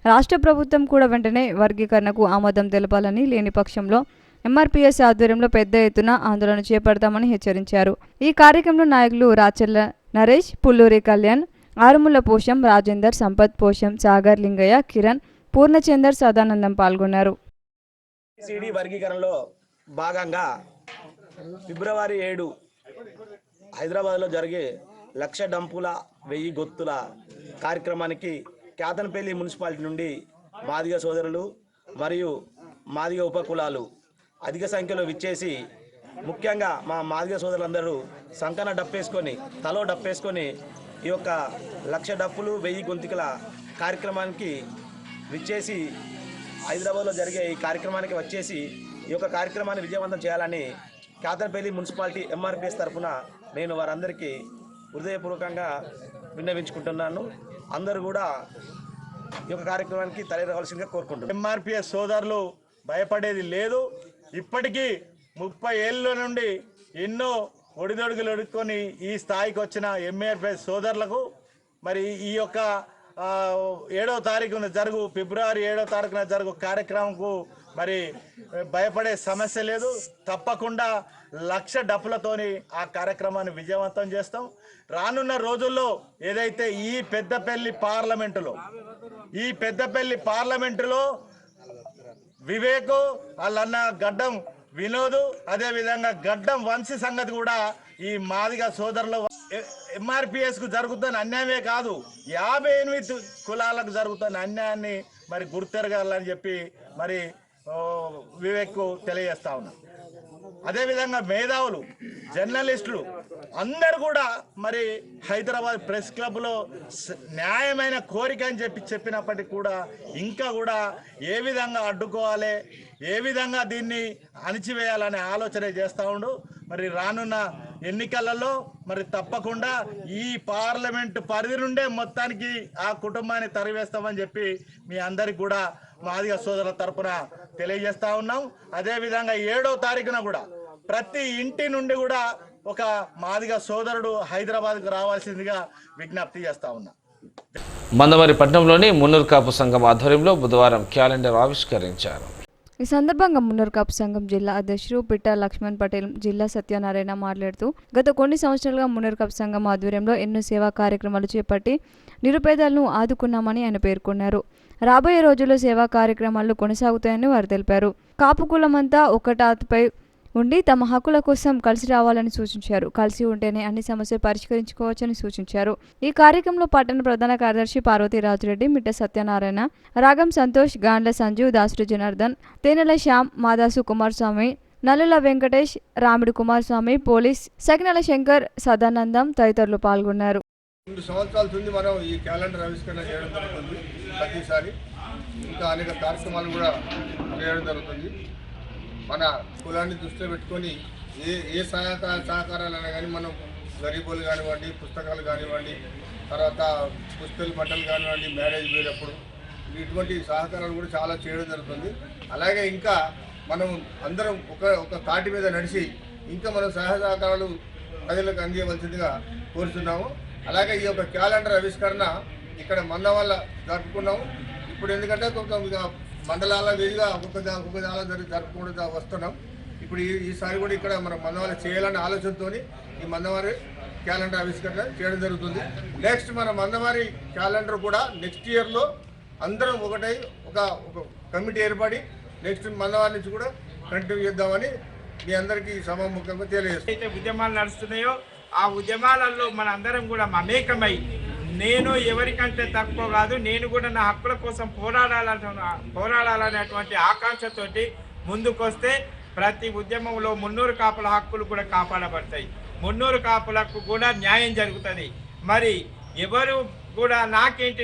రాష్ట్ర ప్రభుత్వం కూడా వెంటనే వర్గీకరణకు ఆమోదం తెలపాలని, లేని పక్షంలో ఎంఆర్పీఎస్ ఆధ్వర్యంలో పెద్ద ఎత్తున ఆందోళన చేపడతామని హెచ్చరించారు. ఈ కార్యక్రమంలో నాయకులు రాచర్ల నరేష్, పుల్లూరి కళ్యాణ్, ఆరుముల పోషం, రాజేందర్, సంపత్ పోషం, సాగర్ లింగయ్య, కిరణ్, పూర్ణచందర్, సదానందం పాల్గొన్నారు. వర్గీకరణలో భాగంగా ఫిబ్రవరి 7 హైదరాబాద్లో జరిగే 1,00,000 డంపుల 1000 గొత్తుల కార్యక్రమానికి కేతన్పల్లి మున్సిపాలిటీ నుండి మాదిగ సోదరులు మరియు మాదిగ ఉపకులాలు అధిక సంఖ్యలో విచ్చేసి, ముఖ్యంగా మా మాదిగ సోదరులందరూ సంకన డప్పేసుకొని, తలో డప్పేసుకొని ఈ యొక్క 1,00,000 డప్పులు 1000 గొంతుకల కార్యక్రమానికి విచ్చేసి, హైదరాబాద్లో జరిగే ఈ కార్యక్రమానికి వచ్చేసి ఈ యొక్క కార్యక్రమాన్ని విజయవంతం చేయాలని కేతన్పల్లి మున్సిపాలిటీ ఎంఆర్పీఎస్ తరఫున నేను వారందరికీ హృదయపూర్వకంగా విన్నవించుకుంటున్నాను. అందరూ కూడా ఈ యొక్క కార్యక్రమానికి తరలిరావాల్సిందిగా కోరుకుంటున్నాను. ఎంఆర్పీఎస్ సోదరులు భయపడేది లేదు. ఇప్పటికీ 30 ఏళ్ళ నుండి ఎన్నో ఒడిదొడుగులు ఒడుక్కొని ఈ స్థాయికి వచ్చిన ఎంఆర్పీఎస్ సోదరులకు మరి ఈ యొక్క 7వ తారీఖున ఫిబ్రవరి 7వ తారీఖున జరుగు కార్యక్రమంకు మరి భయపడే సమస్య లేదు. తప్పకుండా 1,00,000 డప్పులతోని ఆ కార్యక్రమాన్ని విజయవంతం చేస్తాం. రానున్న రోజుల్లో ఏదైతే ఈ పెద్దపల్లి పార్లమెంటులో వివేకు వాళ్ళన్న గడ్డం వినోదు, అదేవిధంగా గడ్డం వంశీ సంగతి కూడా ఈ మాదిగ సోదరులు ఎంఆర్పీఎస్కు జరుగుతున్న అన్యాయమే కాదు, 58 కులాలకు జరుగుతున్న అన్యాయాన్ని మరి గుర్తెరగాలని చెప్పి మరి వివేక్కు తెలియజేస్తా ఉన్నాం. అదేవిధంగా మేధావులు, జర్నలిస్టులు అందరూ కూడా మరి హైదరాబాద్ ప్రెస్ క్లబ్లో న్యాయమైన కోరిక అని చెప్పినప్పటికీ కూడా ఇంకా కూడా ఏ విధంగా అడ్డుకోవాలి, ఏ విధంగా దీన్ని అణిచివేయాలనే ఆలోచన చేస్తూ ఉండు. మరి రానున్న ఎన్నికలలో మరి తప్పకుండా ఈ పార్లమెంటు పరిధి నుండే మొత్తానికి ఆ కుటుంబాన్ని తరివేస్తామని చెప్పి మీ అందరికి కూడా మాదిగ సోదరుల తరపున తెలియజేస్తా ఉన్నాం. అదేవిధంగా 7వ తారీఖున కూడా ప్రతి ఇంటి నుండి కూడా ఒక మాదిగ సోదరుడు హైదరాబాద్కు రావాల్సిందిగా విజ్ఞప్తి చేస్తా ఉన్నాం. మందమరి పట్టణంలోని మున్నూరు కాపు సంఘం ఆధ్వర్యంలో బుధవారం క్యాలెండర్ ఆవిష్కరించారు. ఈ సందర్భంగా మున్నూరు కాపు సంఘం జిల్లా అధ్యక్షుడు పిట్ట లక్ష్మణ్ పటేల్, జిల్లా సత్యనారాయణ మాట్లాడుతూ గత కొన్ని సంవత్సరాలుగా మున్నూరు కాపు సంఘం ఆధ్వర్యంలో ఎన్నో సేవా కార్యక్రమాలు చేపట్టి నిరుపేదలను ఆదుకున్నామని ఆయన పేర్కొన్నారు. రాబోయే రోజుల్లో సేవా కార్యక్రమాలు కొనసాగుతాయని వారు తెలిపారు. కాపు కులమంతా ఒక్కటాతిపై ఉండి తమ హక్కుల కోసం కలిసి రావాలని సూచించారు. కలిసి ఉంటేనే అన్ని సమస్యలు పరిష్కరించుకోవచ్చని సూచించారు. ఈ కార్యక్రమంలో పట్టణ ప్రధాన కార్యదర్శి పార్వతీ రాజురెడ్డి, మిట్ట సత్యనారాయణ, రాగం సంతోష్, గాండ్ల సంజీవ్, దాసుడు జనార్దన్, తేనెల శ్యామ్, మాదాసు కుమారస్వామి, నల్లుల వెంకటేష్, రాముడు కుమారస్వామి, పోలీస్ సకినల శంకర్, సదానందం తదితరులు పాల్గొన్నారు. 2 సంవత్సరాల నుండి మనం ఈ క్యాలెండర్ ఆవిష్కరణ చేయడం జరుగుతుంది. ప్రతిసారి ఇంకా అనేక కార్యక్రమాలు కూడా చేయడం జరుగుతుంది. మన కులాన్ని దృష్టిలో పెట్టుకొని ఏ సహకారాలైనా కానీ మనం గరీబులు కానివ్వండి, పుస్తకాలు కానివ్వండి, తర్వాత పుస్తకాలు బట్టలు కానివ్వండి, మ్యారేజ్ పోయేటప్పుడు ఇటువంటి సహకారాలు కూడా చాలా చేయడం జరుగుతుంది. అలాగే ఇంకా మనం అందరం ఒక తాటి మీద నడిచి ఇంకా మనం సహకారాలు ప్రజలకు అందించవలసిందిగా కోరుతున్నాము. అలాగే ఈ యొక్క క్యాలెండర్ ఆవిష్కరణ ఇక్కడ మందవల్ల జరుపుకున్నాము. ఇప్పుడు ఎందుకంటే కొంత మండలాల వీధిగా ఒక్కొక్క దాలా జరుపుకుంటూ వస్తున్నాం. ఇప్పుడు ఈసారి కూడా ఇక్కడ మనం మందవల్ల చేయాలనే ఆలోచనతో ఈ మందవారి క్యాలెండర్ ఆవిష్కరణ చేయడం జరుగుతుంది. నెక్స్ట్ మన మందవారి క్యాలెండర్ కూడా నెక్స్ట్ ఇయర్లో అందరం ఒకటై ఒక కమిటీ ఏర్పడి నెక్స్ట్ మందవారి నుంచి కూడా కంటిన్యూ చేద్దామని మీ అందరికీ సభాముఖంగా తెలియజేస్తాం. అయితే ఉద్యమాలు నడుస్తున్నాయో ఆ ఉద్యమాలలో మన అందరం కూడా మమేకమై నేను ఎవరికంటే తక్కువ కాదు, నేను కూడా నా హక్కుల కోసం పోరాడాలనేటువంటి ఆకాంక్షతోటి ముందుకొస్తే ప్రతి ఉద్యమంలో మున్నూరు కాపుల హక్కులు కూడా కాపాడబడతాయి. మున్నూరు కాపులకు కూడా న్యాయం జరుగుతుంది. మరి ఎవరు కూడా నాకేంటి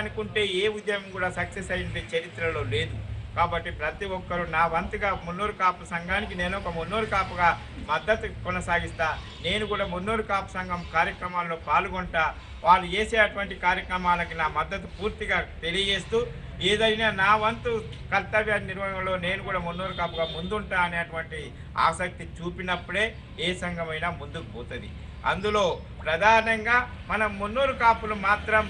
అనుకుంటే ఏ ఉద్యమం కూడా సక్సెస్ అయిన చరిత్రలో లేదు. కాబట్టి ప్రతి ఒక్కరూ నా వంతుగా మున్నూరు కాపు సంఘానికి నేను ఒక మున్నూరు కాపుగా మద్దతు కొనసాగిస్తా. నేను కూడా మున్నూరు కాపు సంఘం కార్యక్రమాల్లో పాల్గొంటా. వాళ్ళు చేసేటువంటి కార్యక్రమాలకి నా మద్దతు పూర్తిగా తెలియజేస్తూ ఏదైనా నా వంతు కర్తవ్య నిర్వహణలో నేను కూడా మున్నూరు కాపుగా ముందుంటా అనేటువంటి ఆసక్తి చూపినప్పుడే ఏ సంఘమైనా ముందుకు పోతుంది. అందులో ప్రధానంగా మనం మున్నూరు కాపులు మాత్రం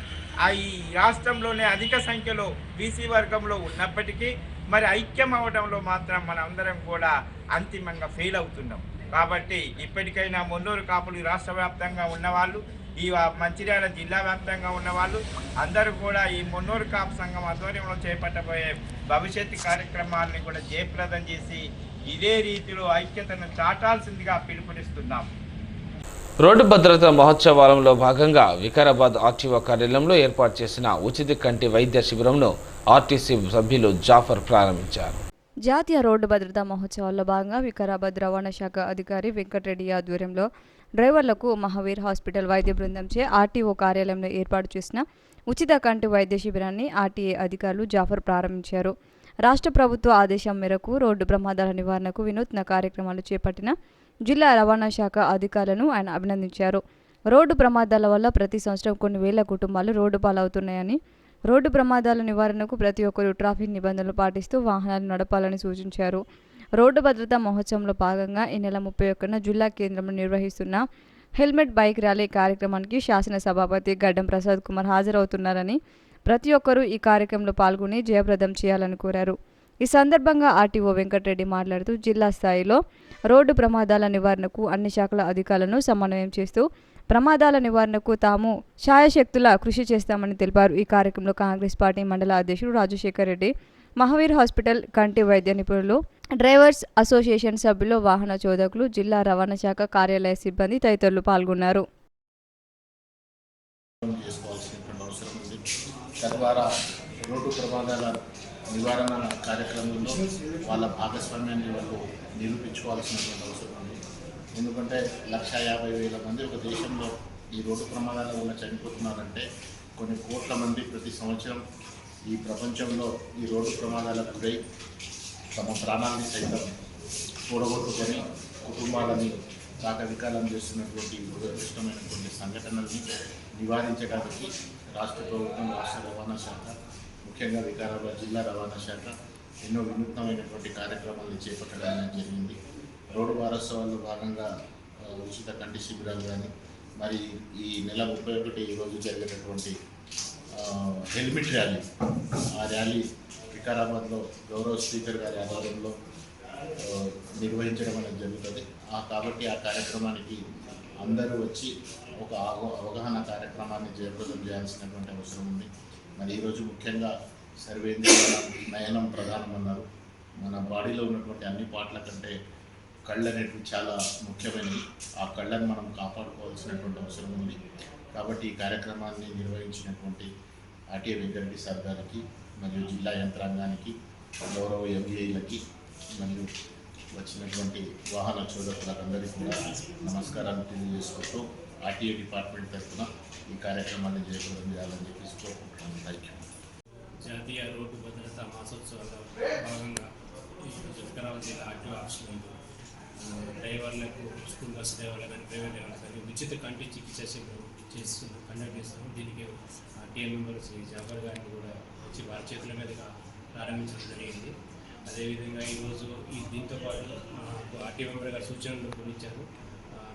ఈ రాష్ట్రంలోనే అధిక సంఖ్యలో బీసీ వర్గంలో ఉన్నప్పటికీ మరి ఐక్యం అవ్వడంలో మాత్రం మన అందరం కూడా అంతిమంగా ఫెయిల్ అవుతున్నాం. కాబట్టి ఇప్పటికైనా మున్నూరు కాపులు రాష్ట్ర వ్యాప్తంగా ఉన్నవాళ్ళు, ఈ మంచిర్యాల జిల్లా వ్యాప్తంగా ఉన్నవాళ్ళు అందరూ కూడా ఈ మున్నూరు కాపు సంఘం ఆధ్వర్యంలో చేపట్టబోయే భవిష్యత్తు కార్యక్రమాలని కూడా జయప్రదం చేసి ఇదే రీతిలో ఐక్యతను చాటాల్సిందిగా పిలుపునిస్తున్నాం. రోడ్డు భద్రతా మహోత్సవాలలో భాగంగా వికారాబాద్ ఆర్టీఓ కార్యాలయంలో ఏర్పాటు చేసిన ఉచిత కంటి వైద్య శిబిరంను ఆర్టీసీ సభ్యులు జాఫర్ ప్రారంభించారు. జాతీయ రోడ్డు భద్రతా మహోత్సవాల్లో భాగంగా వికారాబాద్ రవాణా శాఖ అధికారి వెంకటరెడ్డి ఆధ్వర్యంలో డ్రైవర్లకు మహావీర్ హాస్పిటల్ వైద్య బృందంచే ఆర్టీఓ కార్యాలయంలో ఏర్పాటు చేసిన ఉచిత కంటి వైద్య శిబిరాన్ని ఆర్టీఏ అధికారులు జాఫర్ ప్రారంభించారు. రాష్ట్ర ప్రభుత్వ ఆదేశం మేరకు రోడ్డు ప్రమాదాల నివారణకు వినూత్న కార్యక్రమాలు చేపట్టిన జిల్లా రవాణా శాఖ అధికారులను ఆయన అభినందించారు. రోడ్డు ప్రమాదాల వల్ల ప్రతి సంవత్సరం కొన్ని వేల కుటుంబాలు రోడ్డు పాలవుతున్నాయని, రోడ్డు ప్రమాదాల నివారణకు ప్రతి ఒక్కరూ ట్రాఫిక్ నిబంధనలు పాటిస్తూ వాహనాలు నడపాలని సూచించారు. రోడ్డు భద్రతా మహోత్సవంలో భాగంగా ఈ నెల 31న జిల్లా కేంద్రంలో నిర్వహిస్తున్న హెల్మెట్ బైక్ ర్యాలీ కార్యక్రమానికి శాసన సభాపతి గడ్డం ప్రసాద్ కుమార్ హాజరవుతున్నారని, ప్రతి ఒక్కరూ ఈ కార్యక్రమంలో పాల్గొని జయప్రదం చేయాలని కోరారు. ఈ సందర్భంగా ఆర్టీఓ వెంకటరెడ్డి మాట్లాడుతూ జిల్లా స్థాయిలో రోడ్డు ప్రమాదాల నివారణకు అన్ని శాఖల అధికారులను సమన్వయం చేస్తూ ప్రమాదాల నివారణకు తాము శాయశక్తులా కృషి చేస్తామని తెలిపారు. ఈ కార్యక్రమంలో కాంగ్రెస్ పార్టీ మండల అధ్యక్షుడు రాజశేఖర్ రెడ్డి, మహావీర్ హాస్పిటల్ కంటి వైద్య నిపుణులు, డ్రైవర్స్ అసోసియేషన్ సభ్యులు, వాహన చోదకులు, జిల్లా రవాణా శాఖ కార్యాలయ సిబ్బంది తదితరులు పాల్గొన్నారు. రోడ్డు ప్రమాదాల నివారణ కార్యక్రమంలో వాళ్ళ భాగస్వామ్యాన్ని వాళ్ళు నిరూపించుకోవాల్సినటువంటి అవసరం ఉంది. ఎందుకంటే 150,000 మంది ఒక దేశంలో ఈ రోడ్డు ప్రమాదాల వల్ల చనిపోతున్నారంటే కొన్ని కోట్ల మంది ప్రతి సంవత్సరం ఈ ప్రపంచంలో ఈ రోడ్డు ప్రమాదాలకు గురై తమ ప్రాణాలని సైతం కూడగొట్టుకొని కుటుంబాలని రాకవికాలం చేస్తున్నటువంటి దురదృష్టమైనటువంటి సంఘటనల్ని నివారించడానికి రాష్ట్ర ప్రభుత్వం, రాష్ట్ర రవాణా శాఖ, ముఖ్యంగా వికారాబాద్ జిల్లా రవాణా శాఖ ఎన్నో వినూత్నమైనటువంటి కార్యక్రమాలను చేపట్టడం జరిగింది. రోడ్డు వారోత్సవాల్లో భాగంగా ఉచిత కంటి శిబిరాలు కానీ, మరి ఈ నెల 31 ఈరోజు జరిగేటటువంటి హెల్మెట్ ర్యాలీ. ఆ ర్యాలీ వికారాబాద్లో గౌరవ స్పీకర్ గారి ఆధ్వర్యంలో నిర్వహించడం అనేది జరుగుతుంది. కాబట్టి ఆ కార్యక్రమానికి అందరూ వచ్చి ఒక అవగాహన కార్యక్రమాన్ని జయప్రదం చేయాల్సినటువంటి అవసరం ఉంది. మరి ఈరోజు ముఖ్యంగా సర్వేంద్రియ నయనం ప్రధానం అన్నారు. మన బాడీలో ఉన్నటువంటి అన్ని పార్ట్ల కంటే కళ్ళు అనేటివి చాలా ముఖ్యమైనవి. ఆ కళ్ళను మనం కాపాడుకోవాల్సినటువంటి అవసరం ఉంది. కాబట్టి ఈ కార్యక్రమాన్ని నిర్వహించినటువంటి ఆర్టీఏ వెంకరెడ్డి సార్ గారికి మరియు జిల్లా యంత్రాంగానికి, గౌరవ ఎంబీఐలకి మరియు వచ్చినటువంటి వాహన చోదకులందరికీ కూడా నమస్కారాలు తెలియజేసుకుంటూ ఆర్టీఏ డిపార్ట్మెంట్ తరఫున ఈ కార్యక్రమాన్ని జయప్రదం చేయాలని చెప్పేసి కోరుకుంటున్నాను. Thank you. జాతీయ రోడ్డు భద్రతా మాసోత్సవాల్లో భాగంగా వికారాబాద్ జిల్లా ఆర్టీఓ ఆఫీసులో డ్రైవర్లకు, స్కూల్ బస్ డ్రైవర్లకు కానీ ప్రైవేట్ డ్రైవర్లకు కానీ ఉచిత కంటి చికిత్స కండక్ట్ చేస్తాము. దీనికి ఆర్టీఏ మెంబర్ శ్రీ జాఫర్ గారిని కూడా వచ్చి వారి చేతుల మీదుగా ప్రారంభించడం జరిగింది. అదేవిధంగా ఈరోజు దీంతో పాటు మాకు ఆర్టీఏ మెంబర్ గారు సూచనలు కూడా ఇచ్చారు.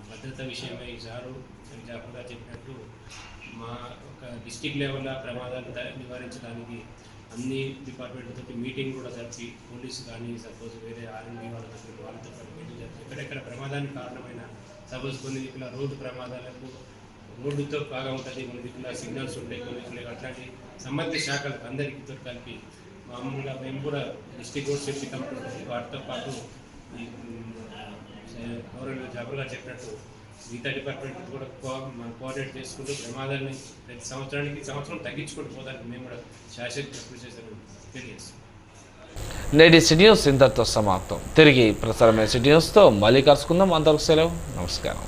భద్రత విషయమై సారు జాఫర్ గారు చెప్పినట్టు మా ఒక డిస్టిక్ లెవెల్లో ప్రమాదాలు నివారించడానికి అన్ని డిపార్ట్మెంట్లతో మీటింగ్ కూడా జరిపి, పోలీసు కానీ సపోజ్ వేరే ఆర్ఎండి వాళ్ళతో మీటింగ్ జరిపి ఎక్కడెక్కడ ప్రమాదానికి కారణమైన సపోజ్ కొన్ని దిక్కుల రోడ్డు ప్రమాదాలకు రోడ్డుతో బాగా ఉంటుంది, కొన్ని దిక్కుల సిగ్నల్స్ ఉంటాయి, కొన్ని దిక్కులు అట్లాంటి సంబంధిత శాఖలకు అందరికీతో కలిపి మామూలుగా మేము కూడా డిస్టిక్ రోడ్ సేఫ్టీ కమిటీ ఉంటుంది. వాటితో పాటు ఈ గౌరవ జాబర్ గారు చెప్పినట్టు మిగతా డిపార్ట్మెంట్ కూడా మనం కోఆర్డినేట్ చేసుకుంటూ ప్రమాదాన్ని ప్రతి సంవత్సరం తగ్గించుకుంటూ పోదానికి మేము కూడా శాశ్వత కృషి చేశామని తెలియజేస్తాం. నేటి సిటీ న్యూస్ ఇంతటితో సమాప్తం. తిరిగి ప్రసారమైన సిటీ న్యూస్తో మళ్ళీ కలుసుకుందాం. అందరికి సెలవు. నమస్కారం.